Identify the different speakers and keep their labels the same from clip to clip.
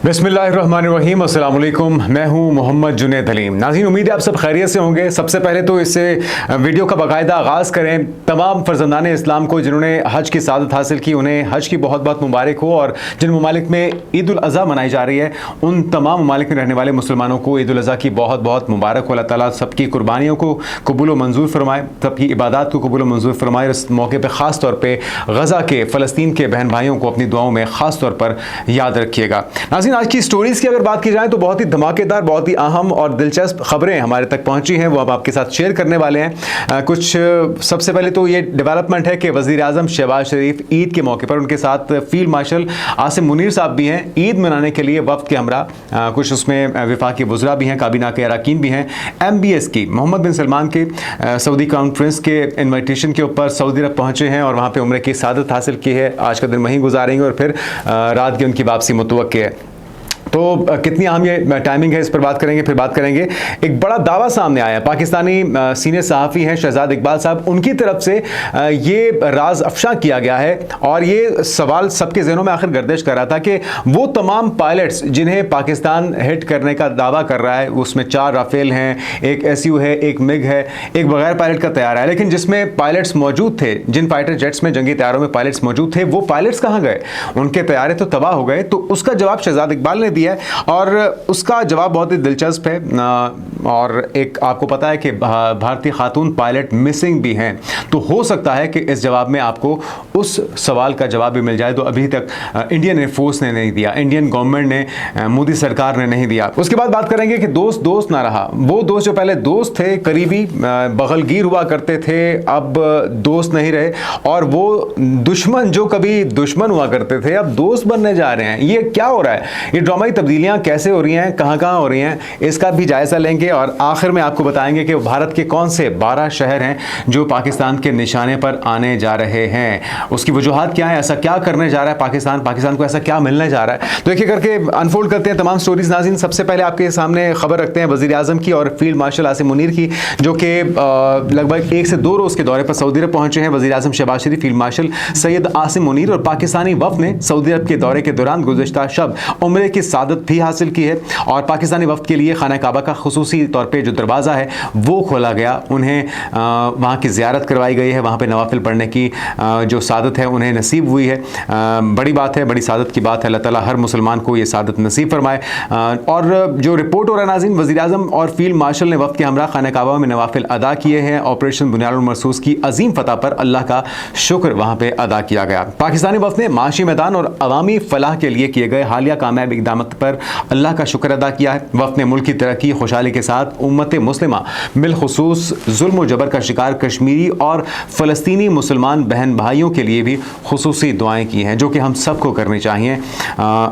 Speaker 1: बिस्मिल्लाहिर्रहमानिर्रहीम, अस्सलाम वालेकुम। मैं हूं मोहम्मद जुनैद हलीम। नाज़रीन, उम्मीद है आप सब खैरियत से होंगे। सबसे पहले तो इस वीडियो का बाकायदा आगाज़ करें तमाम फ़र्जंदान इस्लाम को जिन्होंने हज की सादत हासिल की, उन्हें हज की बहुत बहुत मुबारक हो। और जिन ममालिक में ईद उल अज़हा मनाई जा रही है उन तमाम ममालिक में रहने वाले मुसलमानों को ईद उल अज़हा की बहुत बहुत मुबारक हो। अल्लाह ताला सबकी कुर्बानियों को कबूल व मंजूर फरमाए, सबकी इबादत को कबूल व मंजूर फरमाए। इस मौके पर ख़ास तौर पर गज़ा के फ़लस्तीन के बहन भाइयों को अपनी दुआओं में ख़ास तौर पर याद रखिएगा। नाज़रीन, आज की स्टोरीज़ की अगर बात की जाए तो बहुत ही धमाकेदार, बहुत ही अहम और दिलचस्प खबरें हमारे तक पहुंची हैं, वो अब आपके साथ शेयर करने वाले हैं। कुछ सबसे पहले तो ये डेवलपमेंट है कि वज़ीर आज़म शहबाज शरीफ ईद के मौके पर, उनके साथ फील्ड मार्शल आसिम मुनीर साहब भी हैं, ईद मनाने के लिए वफ्द के हमरा। कुछ उसमें वफाकी वज़रा भी हैं, काबीना के अरकान भी हैं। MBS की मोहम्मद बिन सलमान के सऊदी कॉन्फ्रेंस के इन्विटेशन के ऊपर सऊदी अरब पहुँचे हैं और वहाँ पर उम्रे की सादत हासिल की है। आज का दिन वहीं गुजारेंगे और फिर रात की उनकी वापसी मुतवक्किल है। तो कितनी अहम ये टाइमिंग है, इस पर बात करेंगे। फिर बात करेंगे, एक बड़ा दावा सामने आया, पाकिस्तानी सीनियर सहाफ़ी हैं शहजाद इकबाल साहब, उनकी तरफ से ये राज अफशा किया गया है। और ये सवाल सबके ज़हनों में आखिर गर्दिश कर रहा था कि वो तमाम पायलट्स जिन्हें पाकिस्तान हिट करने का दावा कर रहा है, उसमें 4 राफेल हैं, एक SU है, एक MiG है, एक बगैर पायलट का तैयार है, लेकिन जिसमें पायलट्स मौजूद थे, जिन फाइटर जेट्स में, जंगी तैयारों में पायलट्स मौजूद थे, वो पायलट्स कहाँ गए? उनके तैयारे तो तबाह हो गए। तो उसका जवाब शहजाद इकबाल ने दिया और उसका जवाब बहुत ही दिलचस्प है। और एक आपको पता है कि भारतीय खातून पायलट मिसिंग भी हैं, तो हो सकता है कि इस जवाब में आपको उस सवाल का जवाब भी मिल जाए तो अभी तक इंडियन एयरफोर्स ने नहीं दिया, इंडियन गवर्नमेंट ने, मोदी सरकार ने नहीं दिया। उसके बाद बात करेंगे कि दोस्त दोस्त ना रहा। वो दोस्त जो पहले दोस्त थे, करीबी बगलगीर हुआ करते थे, अब दोस्त नहीं रहे। और वो दुश्मन जो कभी दुश्मन हुआ करते थे, अब दोस्त बनने जा रहे हैं। ये क्या हो रहा है? ये ड्रामाई तब्दीलियां कैसे हो रही हैं, कहां कहां हो रही हैं, इसका भी जायजा लेंगे। और आखिर में आपको बताएंगे कि भारत के कौन से 12 शहर हैं जो पाकिस्तान के निशाने पर आने जा रहे हैं, उसकी वजूहात क्या है, ऐसा क्या करने जा रहा है पाकिस्तान को ऐसा क्या मिलने जा रहा है। तो एक एक करके अनफोल्ड करते हैं तमाम स्टोरीज। नाज़रीन, सबसे पहले आपके सामने खबर रखते हैं वज़ीर आज़म की और फील्ड मार्शल आसिम मुनीर की, जो कि लगभग 1 से 2 रोज़ के दौरे पर सऊदी अरब पहुंचे हैं। वज़ीर आज़म शहबाज शरीफ, फील्ड मार्शल सैयद आसिम मुनीर और पाकिस्तानी वफ़द ने सऊदी अरब के दौरे के दौरान गुज़श्ता शब उम्रे की सादत भी हासिल की है। और पाकिस्तानी वफ़द के लिए खाना काबा का खुसूसी तौर पे जो दरवाज़ा है वो खोला गया, उन्हें वहाँ की ज़ियारत करवाई गई है, वहाँ पे नवाफिल पढ़ने की जो सादत है उन्हें नसीब हुई है। बड़ी बात है, बड़ी सादत की बात है। अल्लाह ताला हर मुसलमान को ये सादत नसीब फरमाए। और जो रिपोर्ट हो रहा है नाज़रीन, वज़ीर आज़म और फील्ड मार्शल ने वफ़द के हमरा खाना काबा में नवाफिल अदा किए हैं। ऑपरेशन बुनियादुल मरसूस की अजीम फतह पर अल्लाह का शुक्र वहाँ पर अदा किया गया। पाकिस्तानी वफ़द ने माशी मैदान और अवामी फलाह के लिए किए गए हालिया कामयाब इक़दाम पर अल्लाह का शुक्र अदा किया है। वफ़द ने मुल्क की तरक्की खुशहाली के साथ उम्मत मुस्लिमा बिलखुसूस जुल्म और जबर का शिकार कश्मीरी और फ़लस्तीनी मुसलमान बहन भाइयों के लिए भी खुसूसी दुआएं की हैं, जो कि हम सबको करनी चाहिए।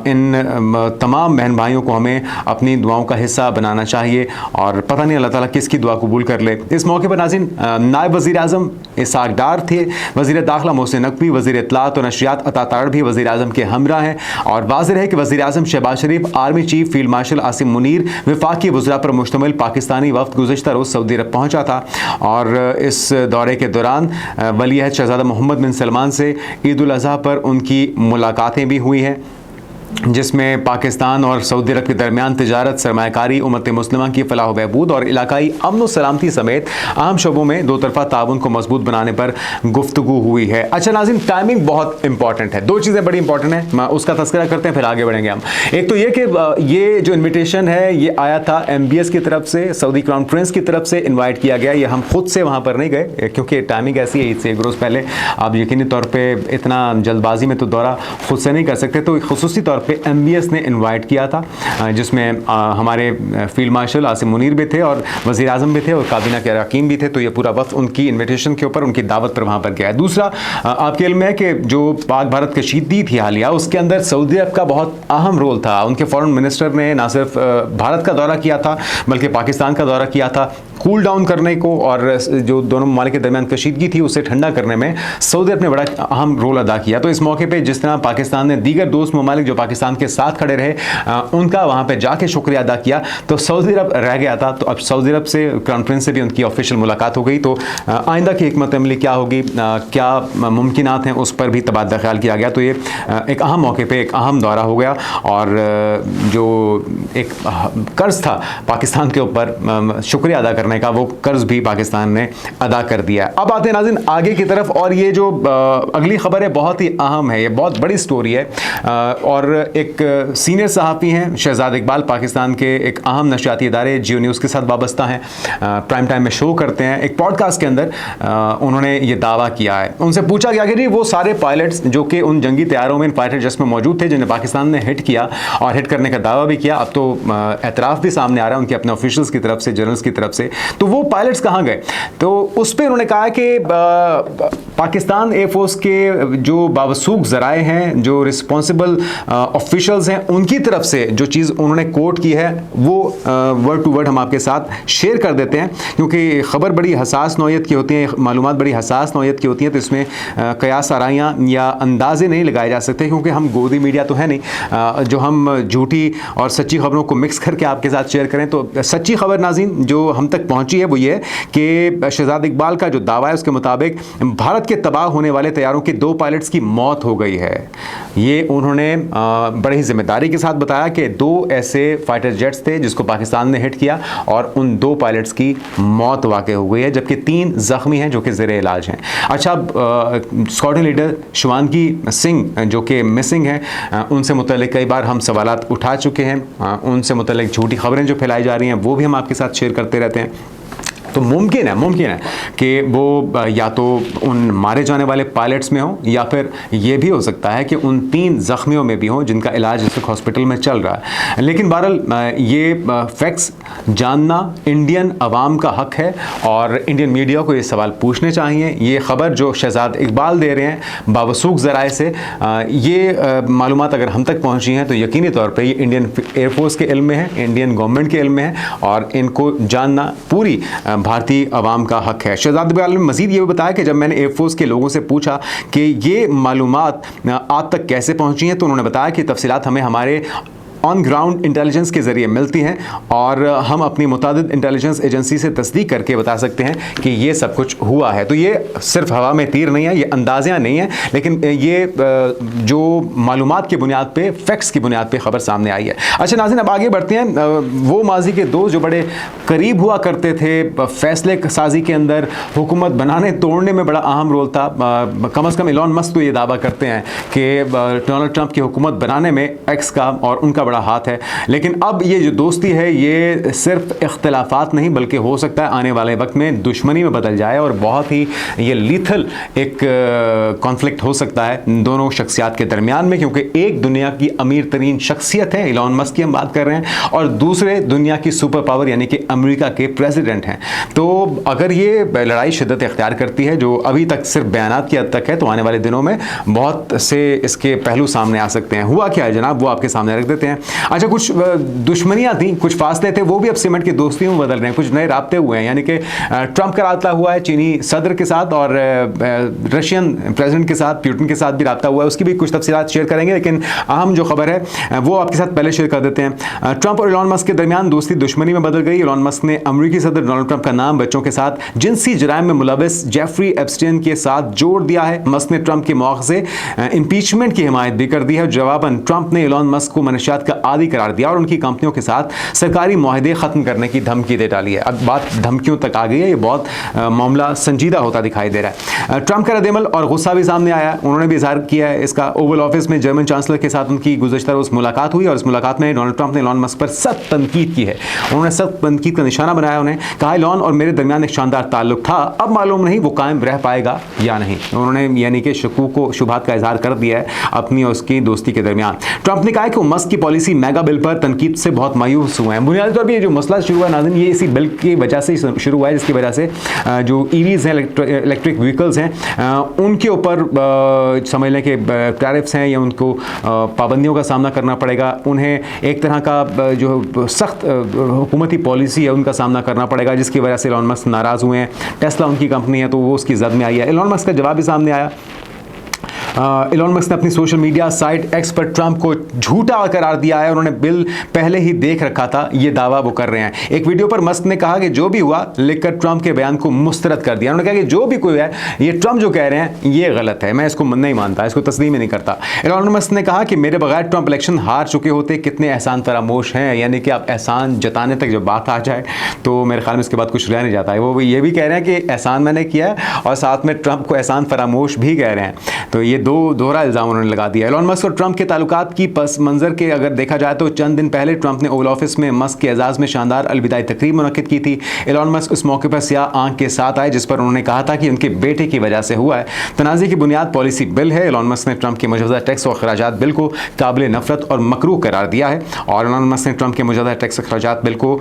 Speaker 1: इन तमाम बहन भाइयों को हमें अपनी दुआओं का हिस्सा बनाना चाहिए और पता नहीं अल्लाह ताला किसकी दुआ कबूल कर ले। इस मौके पर नाज़रीन नायब वज़ीर आज़म इसाक डार थे, वज़ीर दाखिला मोहसिन नकवी, वज़ीर इत्तलात और नशरियात अता तारड़ भी वज़ीर आज़म के हमरा हैं। और वाज़ेह है कि वज़ीर आज़म Shehbaz Sharif, army chief field marshal Asim Munir, वफाकी वज़रा पर मुश्तमिल पाकिस्तानी वफ़द गुज़श्ता रोज़ सऊदी अरब पहुँचा था। और इस दौरे के दौरान वली-ए-अहद शहज़ादा मोहम्मद बिन सलमान से ईद उल अज़हा पर उनकी मुलाकातें भी हुई हैं, जिसमें पाकिस्तान और सऊदी अरब के दरमियान तिजारत, सरमायाकारी, उम्मत मुस्लिमा की फलाह व बहबूद और इलाकाई अमन व सलामती समेत अहम शोबों में दो तरफ़ा ताउन को मजबूत बनाने पर गुफ्तगू हुई है। अच्छा नाज़रीन, टाइमिंग बहुत इंपॉर्टेंट है। 2 चीज़ें बड़ी इंपॉर्टेंट हैं, उसका तस्करा करते हैं फिर आगे बढ़ेंगे हम। एक तो ये कि ये जो इन्विटेशन है ये आया था MBS की तरफ से, सऊदी कॉन्फ्रेंस की तरफ से इन्वाइट किया गया। ये हम खुद से वहाँ पर नहीं गए क्योंकि टाइमिंग ऐसी है, ईद से 1 रोज़ पहले आप यकीनी तौर पर इतना जल्दबाजी में तो दौरा खुद से नहीं कर सकते। तो खुसूसी तौर पे MBS ने इनवाइट किया था, जिसमें हमारे फील्ड मार्शल आसिम मुनीर भी थे और वज़ीर आज़म भी थे और काबीना के अरकान भी थे। तो ये पूरा वफ़द उनकी इन्विटेशन के ऊपर, उनकी दावत पर वहाँ पर गया है। दूसरा, आपके इल्म है कि जो पाक भारत कशीदगी थी हालिया, उसके अंदर सऊदी अरब का बहुत अहम रोल था। उनके फॉरेन मिनिस्टर ने ना सिर्फ भारत का दौरा किया था बल्कि पाकिस्तान का दौरा किया था, कूल डाउन करने को और जो दोनों ममालिक के दरमियान कशीदगी थी उसे ठंडा करने में सऊदी अरब ने बड़ा अहम रोल अदा किया। तो इस मौके पे जिस तरह पाकिस्तान ने दीगर दोस्त ममालिक जो पाकिस्तान के साथ खड़े रहे उनका वहाँ पे जाके शुक्रिया अदा किया, तो सऊदी अरब रह गया था। तो अब सऊदी अरब से क्राउन प्रिंस से भी उनकी ऑफिशियल मुलाकात हो गई। तो आइंदा की हिकमत अमली क्या होगी, क्या मुमकिनात हैं, उस पर भी तबादला ख्याल किया गया। तो ये एक अहम मौके पर एक अहम दौरा हो गया और जो एक कर्ज था पाकिस्तान के ऊपर शुक्रिया अदा करने का, वो कर्ज भी पाकिस्तान ने अदा कर दिया। अब आते हैं नाज़रीन आगे की तरफ, और ये जो अगली खबर है बहुत ही अहम है, ये बहुत बड़ी स्टोरी है। और एक सीनियर सहाफ़ी हैं शहजाद इकबाल, पाकिस्तान के एक अहम नशियाती इदारे जियो न्यूज़ के साथ वाबस्ता हैं, प्राइम टाइम में शो करते हैं। एक पॉडकास्ट के अंदर उन्होंने ये दावा किया है, उनसे पूछा गया कि वो सारे पायलट्स जो कि उन जंगी तैयारों में, इन फाइटर जेट्स में मौजूद थे जिन्हें पाकिस्तान ने हिट किया और हिट करने का दावा भी किया, अब तो एतराफ़ भी सामने आ रहा है उनके अपने ऑफिशियल्स की तरफ से, जनरल्स की तरफ से, तो वो पायलट्स कहाँ गए। तो उस पर उन्होंने कहा कि पाकिस्तान एयरफोर्स के जो बावसूख ज़राए हैं, जो रिस्पॉन्सिबल ऑफिशल्स हैं, उनकी तरफ से जो चीज़ उन्होंने कोट की है वो वर्ड टू वर्ड हम आपके साथ शेयर कर देते हैं, क्योंकि ख़बर बड़ी हसास नौयत की होती है, मालूमात बड़ी हसास नौयत की होती हैं, तो इसमें कयास आराइयाँ या अंदाजे नहीं लगाए जा सकते, क्योंकि हम गोदी मीडिया तो है नहीं जो हम झूठी और सच्ची खबरों को मिक्स करके आपके साथ शेयर करें। तो सच्ची खबर नाज़रीन जो हम तक पहुंची है वो ये है कि शहजाद इकबाल का जो दावा है उसके मुताबिक भारत के तबाह होने वाले तैयारों के 2 पायलट्स की मौत हो गई है। ये उन्होंने बड़ी ही जिम्मेदारी के साथ बताया कि 2 ऐसे फाइटर जेट्स थे जिसको पाकिस्तान ने हिट किया और उन 2 पायलट्स की मौत वाक़ हो गई है, जबकि 3 ज़ख्मी हैं जो कि ज़ेरे इलाज हैं। अच्छा, स्क्वाड्रन लीडर शिवानगी सिंह जो कि मिसिंग हैं, उनसे मुतल्लिक कई बार हम सवालात उठा चुके हैं, उनसे मुतल्लिक झूठी खबरें जो फैलाई जा रही हैं वो भी हम आपके साथ शेयर करते रहते हैं। तो मुमकिन है कि वो या तो उन मारे जाने वाले पायलट्स में हो, या फिर ये भी हो सकता है कि उन 3 ज़ख्मियों में भी हो जिनका इलाज इस वक्त हॉस्पिटल में चल रहा है। लेकिन बहरहाल ये फैक्ट्स जानना इंडियन अवाम का हक है और इंडियन मीडिया को ये सवाल पूछने चाहिए। ये ख़बर जो शहजाद इकबाल दे रहे हैं बावसूख ज़राए से, ये मालूमात अगर हम तक पहुँची हैं तो यकीनी तौर पर ये इंडियन एयरफोर्स के इल्म में है, इंडियन गवर्नमेंट के इल्म में है और इनको जानना पूरी भारतीय अवाम का हक है। शहजाद इकबाल ने मज़ीद ये भी बताया कि जब मैंने एयरफोर्स के लोगों से पूछा कि ये मालूमात आप तक कैसे पहुंची हैं, तो उन्होंने बताया कि तफसीलात हमें हमारे ऑन ग्राउंड इंटेलिजेंस के ज़रिए मिलती हैं और हम अपनी मुतादिद इंटेलिजेंस एजेंसी से तस्दीक करके बता सकते हैं कि ये सब कुछ हुआ है। तो ये सिर्फ हवा में तीर नहीं है, ये अंदाज़ियाँ नहीं हैं, लेकिन ये जो मालूमात की बुनियाद पे, फैक्ट्स की बुनियाद पे ख़बर सामने आई है। अच्छा नाज़रीन, अब आगे बढ़ते हैं। वो माजी के 2 जो बड़े करीब हुआ करते थे फ़ैसले साजी के अंदर, हुकूमत बनाने तोड़ने में बड़ा अहम रोल था। कम अज़ कम इलॉन मस्क तो ये दावा करते हैं कि डोनाल्ड ट्रंप की हुकूमत बनाने में एक्स का और उनका हाथ है। लेकिन अब ये जो दोस्ती है ये सिर्फ इख्तिलाफात नहीं बल्कि हो सकता है आने वाले वक्त में दुश्मनी में बदल जाए और बहुत ही ये लीथल एक कॉन्फ्लिक्ट हो सकता है दोनों शख्सियात के दरमियान में, क्योंकि एक दुनिया की अमीर तरीन शख्सियत है, इलॉन मस्क की हम बात कर रहे हैं, और दूसरे दुनिया की सुपर पावर यानी कि अमेरिका के प्रेसिडेंट हैं। तो अगर ये लड़ाई शिद्दत इख्तियार करती है जो अभी तक सिर्फ बयानात की हद तक है, तो आने वाले दिनों में बहुत से इसके पहलू सामने आ सकते हैं। हुआ क्या है जनाब, वो आपके सामने रख देते हैं। अच्छा, कुछ दुश्मनियां थी, कुछ फासले थे, वो भी अब सिमट की दोस्तियों में बदल रहे हैं। कुछ नए राब्ते हुए हैं, यानी कि ट्रंप का राब्ता हुआ है चीनी सदर के साथ और रशियन प्रेसिडेंट के साथ, पुतिन के साथ भी राब्ता हुआ है। उसकी भी कुछ तफसीलात शेयर करेंगे, लेकिन अहम जो खबर है वो आपके साथ पहले शेयर कर देते हैं। ट्रंप और इलॉन मस्क के दरमियान दोस्ती दुश्मनी में बदल गई। इलॉन मस्क ने अमेरिकी सदर डोनाल्ड ट्रंप का नाम बच्चों के साथ जिनसी जराइम में मुलविस जेफरी एप्स्टेन के साथ जोड़ दिया है। मस्क ने ट्रंप के मौके से इम्पीचमेंट की हिमायत भी कर दी है। जवाबन ट्रंप ने इलॉन मस्क को मनशियात का आदी करार दिया और उनकी कंपनियों के साथ सरकारी मुआहदे खत्म करने की धमकी दे डाली है। अब बात धमकियों तक आ गई है, ये बहुत मामला संजीदा होता दिखाई दे रहा है। ट्रंप का रद्द-ए-अमल और गुस्सा भी सामने आया, उन्होंने भी इजहार किया है इसका। ओवल ऑफिस में जर्मन चांसलर के साथ उनकी गुज़श्ता रोज़ मुलाकात हुई और इस मुलाकात में डोनाल्ड ट्रंप ने इलॉन मस्क पर सख्त तनकीद की है। उन्होंने सख्त तनकीद का निशाना बनाया, उन्हें कहा इलॉन और मेरे दरमियान एक शानदार ताल्लुक था, अब मालूम नहीं वो कायम रह पाएगा या नहीं। उन्होंने यानी कि शकूक को शुबहात का इजहार कर दिया है अपनी और उसकी दोस्ती के दरमियान। ट्रंप ने कहा कि वो मस्क की पॉलिसी मेगा बिल पर तनकीद से बहुत मायूस हुए हैं। बुनियादी तौर पर ये जो मसला शुरू हुआ नाज़रीन, ये इसी बिल की वजह से शुरू हुआ है, जिसकी वजह से जो ईवीज़ हैं, इलेक्ट्रिक व्हीकल्स हैं, उनके ऊपर समझ लें कि टैरिफ्स हैं या उनको पाबंदियों का सामना करना पड़ेगा। उन्हें एक तरह का जो सख्त हुकूमती पॉलिसी है उनका सामना करना पड़ेगा, जिसकी वजह से एलन मस्क नाराज़ हुए हैं। टेस्ला उनकी कंपनी है तो वो उसकी जद में आई है। एलन मस्क का जवाब भी सामने आया। एलन मस्क ने अपनी सोशल मीडिया साइट एक्स पर ट्रंप को झूठा करार दिया है। उन्होंने बिल पहले ही देख रखा था, ये दावा वो कर रहे हैं। एक वीडियो पर मस्क ने कहा कि जो भी हुआ लिखकर ट्रंप के बयान को मुस्तरद कर दिया। उन्होंने कहा कि जो भी कोई है, ये ट्रंप जो कह रहे हैं ये गलत है, मैं इसको नहीं मानता, इसको तस्लीम ही नहीं करता। एलन मस्क ने कहा कि मेरे बगैर ट्रंप इलेक्शन हार चुके होते, कितने एहसान फरामोश हैं। यानी कि आप एहसान जताने तक जब बात आ जाए तो मेरे ख्याल में इसके बाद कुछ रह नहीं जाता है। वो ये भी कह रहे हैं कि एहसान मैंने किया है और साथ में ट्रंप को एहसान फरामोश भी कह रहे हैं। तो ये दोहरा इल्ज़ाम उन्होंने लगा दिया। एलन मस्क और ट्रंप के ताल्लुकात की पस मंजर के अगर देखा जाए तो चंद दिन पहले ट्रंप ने ओवल ऑफिस में मस्क के एजाज़ में शानदार अलविदाई तकरीब मुनक्किद की थी। एलन मस्क उस मौके पर स्याह आंख के साथ आए, जिस पर उन्होंने कहा था कि उनके बेटे की वजह से हुआ है। तनाज़े की बुनियाद पॉलिसी बिल है। एलन मस्क ने ट्रंप के मौजूदा टैक्स और खराजात बिल को काबिल नफरत और मकरूह करार दिया है और एलन मस्क ने ट्रंप के मौजूदा टैक्स और खराजात बिल को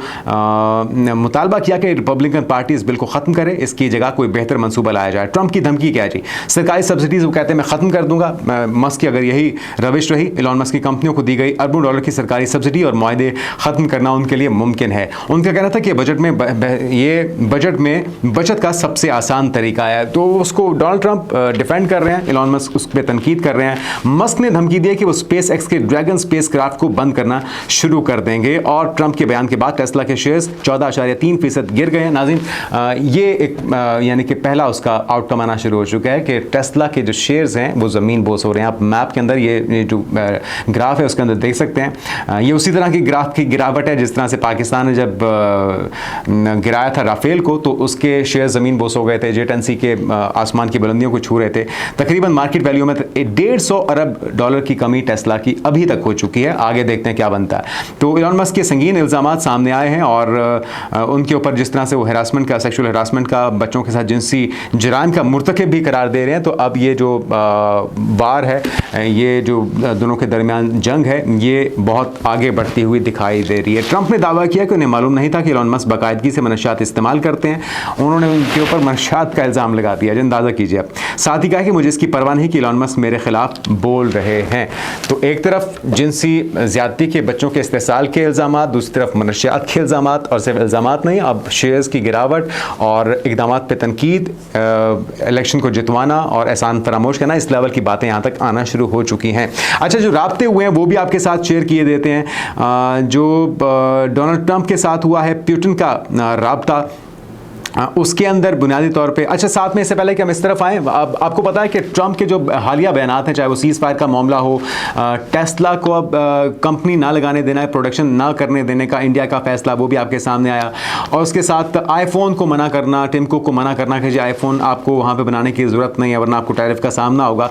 Speaker 1: मुतालबा किया कि रिपब्लिकन पार्टी इस बिल को ख़त्म करे, इसकी जगह कोई बेहतर मनसूबा लाया जाए। ट्रंप की धमकी क्या है जी? सरकारी सब्सिडीज़ वो कहते हैं मैं ख़त्म कर दूंगा। मस्क की अगर यही रविश रही, एलन मस्क की कंपनियों को दी गई अरबों डॉलर की सरकारी सब्सिडी और मुआहदे खत्म करना उनके लिए मुमकिन है। उनका कहना था कि बजट में बचत का सबसे आसान तरीका है। तो उसको डोनाल्ड ट्रंप डिफेंड कर रहे हैं, एलन मस्क उस पर तनकीद कर रहे हैं। मस्क ने धमकी दी कि वो स्पेस एक्स के ड्रैगन स्पेस क्राफ्ट को बंद करना शुरू कर देंगे और ट्रंप के बयान के बाद टेस्ला के शेयर्स 14.3% गिर गए हैं। नाज़रीन, ये एक यानी कि पहला उसका आउटकम आना शुरू हो चुका है कि टेस्ला के जो शेयर्स हैं वो ज़मीन बोस हो रहे हैं। आप मैप के अंदर ये जो ग्राफ है उसके अंदर देख सकते हैं। ये उसी तरह की ग्राफ की गिरावट है जिस तरह से पाकिस्तान ने जब गिराया था राफेल को तो उसके शेयर ज़मीन बोस हो गए थे, जेट एनसी के आसमान की बुलंदियों को छू रहे थे। तकरीबन मार्केट वैल्यू में 150 अरब डॉलर की कमी टेस्ला की अभी तक हो चुकी है। आगे देखते हैं क्या बनता है। तो एलन मस्क के संगीन इल्ज़ामात सामने आए हैं और उनके ऊपर जिस तरह से वो हैरासमेंट का, सेक्शुअल हैरासमेंट का, बच्चों के साथ जिनसी जुराम का मुर्तकिब भी करार दे रहे हैं। तो अब ये जो वार है, ये जो दोनों के दरमियान जंग है, ये बहुत आगे बढ़ती हुई दिखाई दे रही है। ट्रंप ने दावा किया कि उन्हें मालूम नहीं था कि एलन मस्क बाकायदगी से मनशियात इस्तेमाल करते हैं। उन्होंने उनके ऊपर मनशियात का इल्ज़ाम लगा दिया। अंदाज़ा कीजिए आप। साथ ही कहा कि मुझे इसकी परवाह नहीं कि एलन मस्क मेरे खिलाफ बोल रहे हैं। तो एक तरफ जिनसी ज्यादती के, बच्चों के इस्तेसाल के इल्ज़ाम, दूसरी तरफ मनशियात के इल्ज़ाम और सिर्फ इल्ज़ाम नहीं, अब शेयर्स की गिरावट और इक़दाम पे तनकीद, इलेक्शन को जितवाना और एहसान फरामोश करना, इस लेवल की बातें यहाँ तक आना शुरू हो चुकी हैं। अच्छा, जो राब्ते हुए हैं वो भी आपके साथ शेयर किए देते हैं। जो डोनाल्ड ट्रंप के साथ हुआ है पुतिन का राब्ता, उसके अंदर बुनियादी तौर पे, अच्छा साथ में इससे पहले कि हम इस तरफ आएँ, अब आपको पता है कि ट्रंप के जो हालिया बयानात हैं, चाहे वो सीज़ फायर का मामला हो, टेस्ला को अब कंपनी ना लगाने देना है, प्रोडक्शन ना करने देने का इंडिया का फैसला, वो भी आपके सामने आया। और उसके साथ आईफोन को मना करना, टिम कुक को मना करना कि जी आईफोन आपको वहाँ पर बनाने की ज़रूरत नहीं है वरना आपको टैरिफ का सामना होगा।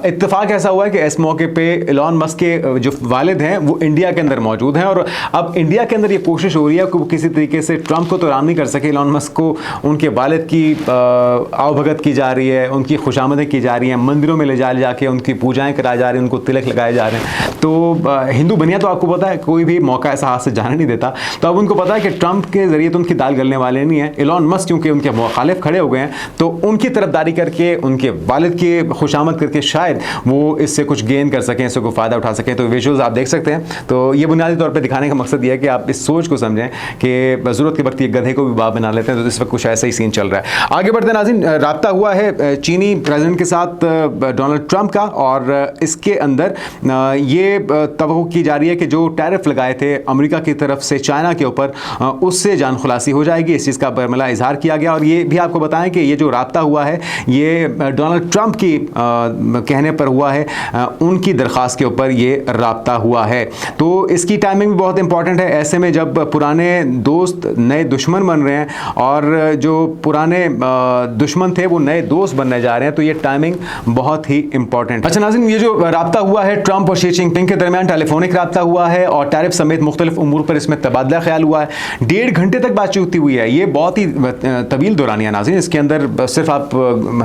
Speaker 1: इत्तेफाक ऐसा हुआ है कि इस मौके पर एलन मस्क के जो वालिद हैं वो इंडिया के अंदर मौजूद हैं और अब इंडिया के अंदर ये कोशिश हो रही है कि वो किसी तरीके से ट्रंप को तो आराम नहीं कर सके, एलन मस्क को उनके वालिद की आवभगत की जा रही है, उनकी खुशामदें की जा रही हैं, मंदिरों में ले जाके उनकी पूजाएं कराई जा रही हैं, उनको तिलक लगाए जा रहे हैं। तो हिंदू बनिया तो आपको पता है कोई भी मौका ऐसा हाथ से जाने नहीं देता। तो अब उनको पता है कि ट्रंप के ज़रिए तो उनकी दाल गलने वाले नहीं हैं। एलन मस्क क्योंकि उनके मुखालिफ खड़े हो गए हैं तो उनकी तरफदारी करके, उनके वालिद की खुशामद करके शायद वो इससे कुछ गेन कर सकें, इससे कोई फ़ायदा उठा सकें। तो विजुअल्स आप देख सकते हैं। तो ये बुनियादी तौर पर दिखाने का मकसद ये है कि आप इस सोच को समझें कि ज़रूरत के वक्त ये गधे को भी बाप बना लेते हैं। तो इस वक्त कुछ ऐसा ही सीन चल रहा है। आगे बढ़ते हैं नाज़रीन, राब्ता हुआ है चीनी प्रेसिडेंट के साथ डोनाल्ड ट्रंप का और इसके अंदर ये तवक्को की जा रही है कि जो टैरिफ लगाए थे अमेरिका की तरफ से चाइना के ऊपर, उससे जान खुलासी हो जाएगी। इस चीज़ का बरमला इजहार किया गया और ये भी आपको बताएं कि ये जो राब्ता हुआ है ये डोनाल्ड ट्रंप की कहने पर हुआ है, उनकी दरख्वास्त के ऊपर ये राब्ता हुआ है। तो इसकी टाइमिंग भी बहुत इंपॉर्टेंट है। ऐसे में जब पुराने दोस्त नए दुश्मन बन रहे हैं और जो पुराने दुश्मन थे वो नए दोस्त बनने जा रहे हैं, तो ये टाइमिंग बहुत ही इंपॉर्टेंट। अच्छा नाज़रीन, ये जो राब्ता हुआ है ट्रंप और शी जिनपिंग के दरमियान, टेलीफोनिक राब्ता हुआ है और टैरिफ समेत मुख्तलिफ उमूर पर इसमें तबादला ख्याल हुआ है। 1.5 घंटे तक बातचीत हुई है। ये बहुत ही तवील दौरानिया नाज़रीन। इसके अंदर सिर्फ आप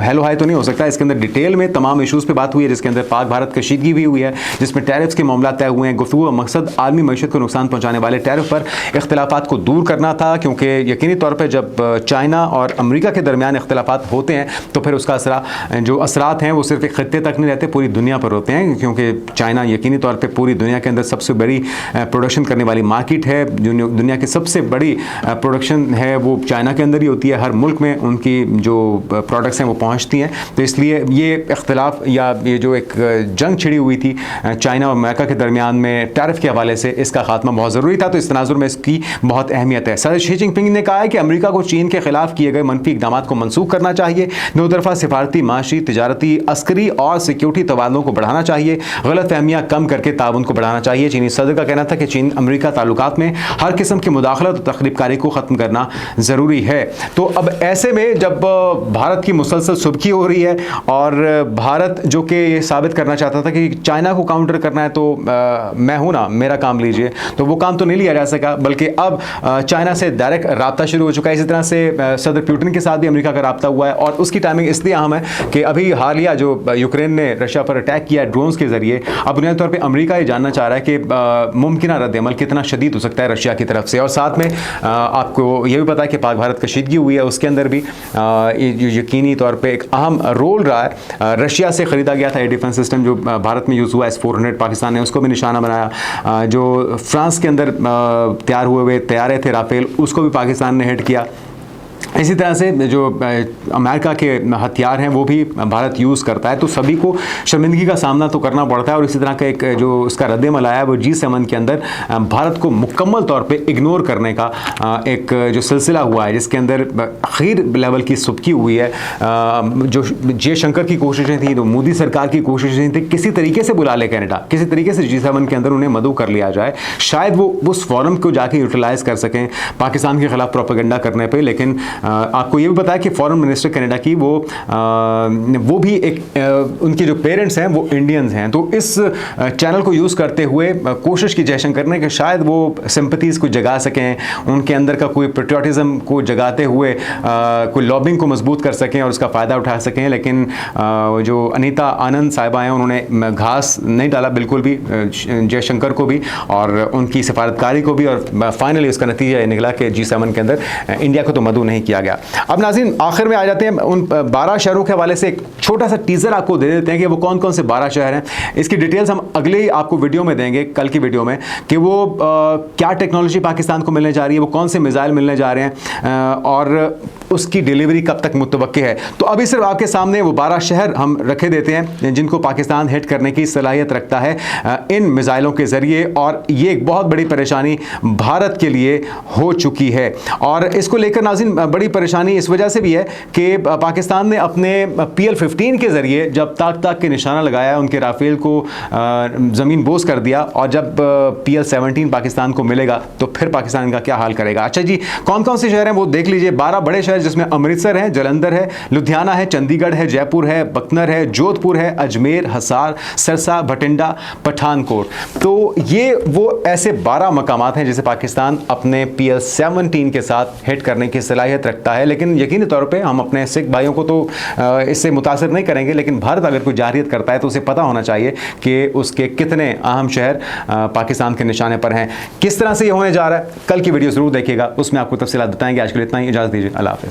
Speaker 1: हेलो हाय तो नहीं हो सकता, इसके अंदर डिटेल में तमाम इशूज़ पे बात हुई है, जिसके अंदर पाक भारत कशीदगी भी हुई है, जिसमें टैरिफ्स के मामला तय हुए हैं। गुफ्तगू का मकसद आलमी मईशत को नुकसान पहुंचाने वाले टैरिफ पर इख्तिलाफात को दूर करना था, क्योंकि यकीनी तौर पर जब चाइना और अमेरिका के दरमियान इख्तिलाफात होते हैं तो फिर उसका जो असरात हैं वो सिर्फ एक खत्ते तक नहीं रहते, पूरी दुनिया पर होते हैं, क्योंकि चाइना यकीनी तौर पर पूरी दुनिया के अंदर सबसे बड़ी प्रोडक्शन करने वाली मार्केट है। जो दुनिया की सबसे बड़ी प्रोडक्शन है वो चाइना के अंदर ही होती है। हर मुल्क में उनकी जो प्रोडक्ट्स हैं वो पहुंचती हैं। तो इसलिए ये इख्तिलाफ या ये जो एक जंग छिड़ी हुई थी चाइना और अमेरिका के दरमियान में टैरिफ के हवाले से, इसका खात्मा बहुत ज़रूरी था। तो इस तनाजुर में इसकी बहुत अहमियत है। सदर शी जिनपिंग ने कहा है कि अमेरिका को चीन के खिलाफ किए गए मनफी इक़दामात को मनसूख करना चाहिए। दो तरफा सिफारती, माशी, तिजारती, अस्करी और सिक्योरिटी तबादलों को बढ़ाना चाहिए। गलत फहमियाँ कम करके ताउन को बढ़ाना चाहिए। चीनी सदर का कहना था कि चीन अमेरिका ताल्लुकात में हर किस्म की मुदाखलत और तखरीबकारी को ख़त्म करना ज़रूरी है। तो अब ऐसे में जब भारत की मुसलसल सुबकी हो रही है और भारत जो कि ये साबित करना चाहता था कि चाइना को काउंटर करना है तो मैं हूं ना, मेरा काम लीजिए, तो वो काम तो नहीं लिया जा सका, बल्कि अब चाइना से डायरेक्ट राब्ता शुरू हो चुका है। इसी तरह से सदर पुतिन के साथ भी अमेरिका का राब्ता हुआ है और उसकी टाइमिंग इसलिए अहम है कि अभी हालिया जो यूक्रेन ने रशिया पर अटैक किया ड्रोन्स के जरिए, अब बुनियादी तौर पर अमेरिका ये जानना चाह रहा है कि मुमकिन रद्द-ए-अमल कितना शदीद हो सकता है रशिया की तरफ से। और साथ में आपको ये भी पता है कि पाक भारत कशीदगी हुई है, उसके अंदर भी यकीनी तौर पे एक अहम रोल रहा है। रशिया से ख़रीदा गया था ये डिफेंस सिस्टम जो भारत में यूज़ हुआ S-400, पाकिस्तान ने उसको भी निशाना बनाया। जो फ्रांस के अंदर तैयार हुए तैयारे थे राफेल, उसको भी पाकिस्तान ने हिट किया। इसी तरह से जो अमेरिका के हथियार हैं वो भी भारत यूज़ करता है। तो सभी को शर्मिंदगी का सामना तो करना पड़ता है। और इसी तरह का एक जो उसका रद्द-ए-अमल आया है वो G7 के अंदर भारत को मुकम्मल तौर पे इग्नोर करने का एक जो सिलसिला हुआ है, जिसके अंदर आखिर लेवल की सुबकी हुई है। जो जयशंकर की कोशिशें थी, तो मोदी सरकार की कोशिशें थी, किसी तरीके से बुला ले कनाडा, किसी तरीके से G7 के अंदर उन्हें मदऊ कर लिया जाए, शायद वो उस फोरम को जाके यूटिलाइज़ कर सकें पाकिस्तान के खिलाफ प्रोपेगेंडा करने पर। लेकिन आपको ये भी पता है कि फॉरेन मिनिस्टर कनाडा की वो भी एक उनके जो पेरेंट्स हैं वो इंडियंस हैं। तो इस चैनल को यूज़ करते हुए कोशिश की जयशंकर ने कि शायद वो सिंपैथीज़ को जगा सकें, उनके अंदर का कोई पेट्रियाटिज़म को जगाते हुए कोई लॉबिंग को मजबूत कर सकें और उसका फ़ायदा उठा सकें। लेकिन जो अनीता आनंद साहिबा हैं उन्होंने घास नहीं डाला बिल्कुल भी जयशंकर को भी और उनकी सिफारतकारी को भी, और फाइनली उसका नतीजा ये निकला कि G7 के अंदर इंडिया को तो मदऊ नहीं किया गया। अब नाज़रीन आखिर में आ जाते हैं उन 12 शहरों के हवाले से एक छोटा सा टीजर आपको दे देते हैं कि वो कौन कौन से 12 शहर हैं। इसकी डिटेल्स हम अगले ही आपको वीडियो में देंगे, कल की वीडियो में, कि वो क्या टेक्नोलॉजी पाकिस्तान को मिलने जा रही है, वो कौन से मिसाइल मिलने जा रहे हैं और उसकी डिलीवरी कब तक मुतवक्के है। तो अभी सिर्फ आपके सामने वो 12 शहर हम रखे देते हैं जिनको पाकिस्तान हिट करने की सलाहियत रखता है इन मिसाइलों के ज़रिए, और ये एक बहुत बड़ी परेशानी भारत के लिए हो चुकी है। और इसको लेकर नाज़रीन बड़ी परेशानी इस वजह से भी है कि पाकिस्तान ने अपने PL-15 के ज़रिए जब ताक के निशाना लगाया, उनके राफेल को ज़मीन बोस कर दिया, और जब PL-17 पाकिस्तान को मिलेगा तो फिर पाकिस्तान का क्या हाल करेगा। अच्छा जी, कौन कौन से शहर हैं वो देख लीजिए। 12 बड़े शहर जिसमें अमृतसर है, जलंधर है, लुधियाना है, चंडीगढ़ है, जयपुर है, बकनर है, जोधपुर है, अजमेर, हिसार, सरसा, भटिंडा, पठानकोट। तो ये वो ऐसे 12 मकामात हैं जिसे पाकिस्तान अपने PL-17 के साथ हिट करने की सलाहियत रखता है। लेकिन यकीनी तौर पे हम अपने सिख भाइयों को तो इससे मुतासर नहीं करेंगे, लेकिन भारत अगर कोई जारियत करता है तो उसे पता होना चाहिए कि उसके कितने अहम शहर पाकिस्तान के निशाने पर हैं। किस तरह से ये होने जा रहा है, कल की वीडियो ज़रूर देखिएगा, उसमें आपको तफसीलात बताएंगे। आज के लिए इतना ही, इजाज़त दीजिए, अल्लाह हाफ़िज़।